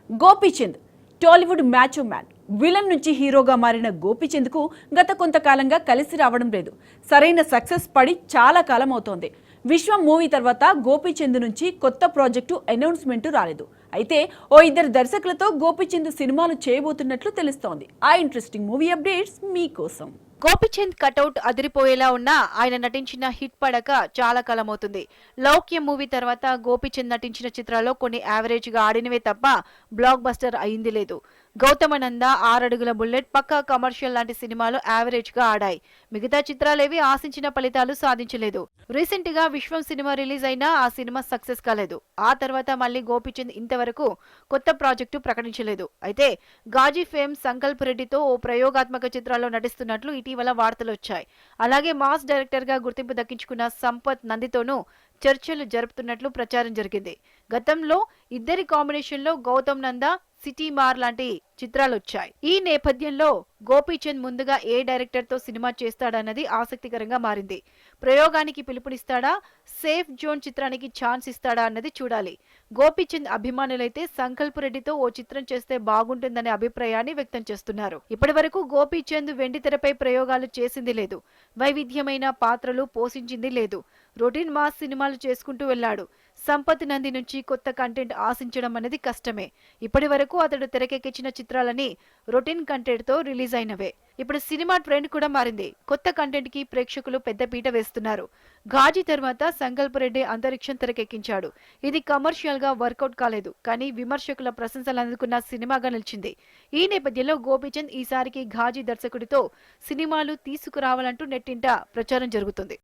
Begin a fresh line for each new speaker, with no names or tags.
Gopichand Tollywood మ్యాచో man. Villain నుంచి హీరోగా మారిన గోపీచంద్కు గత కొంతకాలంగా కలిసి రావడం లేదు. సరైన సక్సెస్ పడి చాలా కాలం అవుతోంది. విశ్వం మూవీ తర్వాత గోపీచంద్ నుంచి కొత్త ప్రాజెక్టు అనౌన్స్మెంట్ రాలేదు. అయితే ఓ ఇద్దరు దర్శకులతో గోపీచంద్ సినిమాలు చేయబోతున్నట్లు తెలుస్తోంది. ఆ ఇంట్రెస్టింగ్ మూవీ అప్డేట్స్ మీకోసం.
గోపీచంద్ కటౌట్ అదిరిపోయేలా ఉన్నా ఆయన నటించిన హిట్ పడక చాలా కాలం అవుతుంది. లౌక్యం మూవీ తర్వాత గోపీచంద్ నటించిన చిత్రాల్లో కొన్ని యావరేజ్ గా ఆడినవే తప్ప బ్లాక్ బస్టర్ అయింది లేదు. గౌతమానంద, 6 అడుగుల బుల్లెట్, పక్కా కమర్షియల్ లాంటి సినిమాలు యావరేజ్ గా ఆడాయి. మిగతా చిత్రాలేవి ఆశించిన ఫలితాలు సాధించలేదు. రీసెంట్ గా విశ్వం సినిమా రిలీజ్ అయినా ఆ సినిమా సక్సెస్ కాలేదు. ఆ తర్వాత మళ్ళీ గోపీచంద్ ఇంతవరకు కొత్త ప్రాజెక్టు ప్రకటించలేదు. అయితే గాజీ ఫేమ్ సంకల్ప్ రెడ్డితో ఓ ప్రయోగాత్మక చిత్రాల్లో నటిస్తున్నట్లు ఇటీవల వార్తలు వచ్చాయి. అలాగే మాస్ డైరెక్టర్ గా గుర్తింపు దక్కించుకున్న సంపత్ నందితోనూ చర్చలు జరుపుతున్నట్లు ప్రచారం జరిగింది. గతంలో ఇద్దరి కాంబినేషన్ లో గౌతమ్ నంద, సిటీ మార్ లాంటి చిత్రాలు వచ్చాయి. ఈ నేపథ్యంలో గోపీచంద్ ముందుగా ఏ డైరెక్టర్ తో సినిమా చేస్తాడన్నది ఆసక్తికరంగా మారింది. ప్రయోగానికి పిలుపునిస్తాడా, సేఫ్ జోన్ చిత్రానికి ఛాన్స్ ఇస్తాడా అన్నది చూడాలి. గోపీచంద్ అభిమానులైతే సంకల్ప్ రెడ్డితో ఓ చిత్రం చేస్తే బాగుంటుందనే అభిప్రాయాన్ని వ్యక్తం చేస్తున్నారు. ఇప్పటి వరకు గోపీచంద్ వెండితెరపై ప్రయోగాలు చేసింది లేదు. వైవిధ్యమైన పాత్రలు పోషించింది లేదు. రొటీన్ మాస్ సినిమాలు చేసుకుంటూ వెళ్లాడు. సంపత్ నంది నుంచి కొత్త కంటెంట్ ఆశించడం అనేది కష్టమే. ఇప్పటి వరకు అతడు తెరకెక్కించిన చిత్రాలని రొటీన్ కంటెంట్ తో రిలీజ్ అయినవే. ఇప్పుడు సినిమా ట్రెండ్ కూడా మారింది. కొత్త కంటెంట్ కి ప్రేక్షకులు పెద్ద పీట వేస్తున్నారు. ఘాజీ తర్వాత సంకల్ప్ రెడ్డి అంతరిక్షం తెరకెక్కించాడు. ఇది కమర్షియల్ గా వర్కౌట్ కాలేదు, కానీ విమర్శకుల ప్రశంసలు అందుకున్న సినిమాగా నిలిచింది. ఈ నేపథ్యంలో గోపీచంద్ ఈసారికి ఘాజీ దర్శకుడితో సినిమాలు తీసుకురావాలంటూ నెట్టింట ప్రచారం జరుగుతుంది.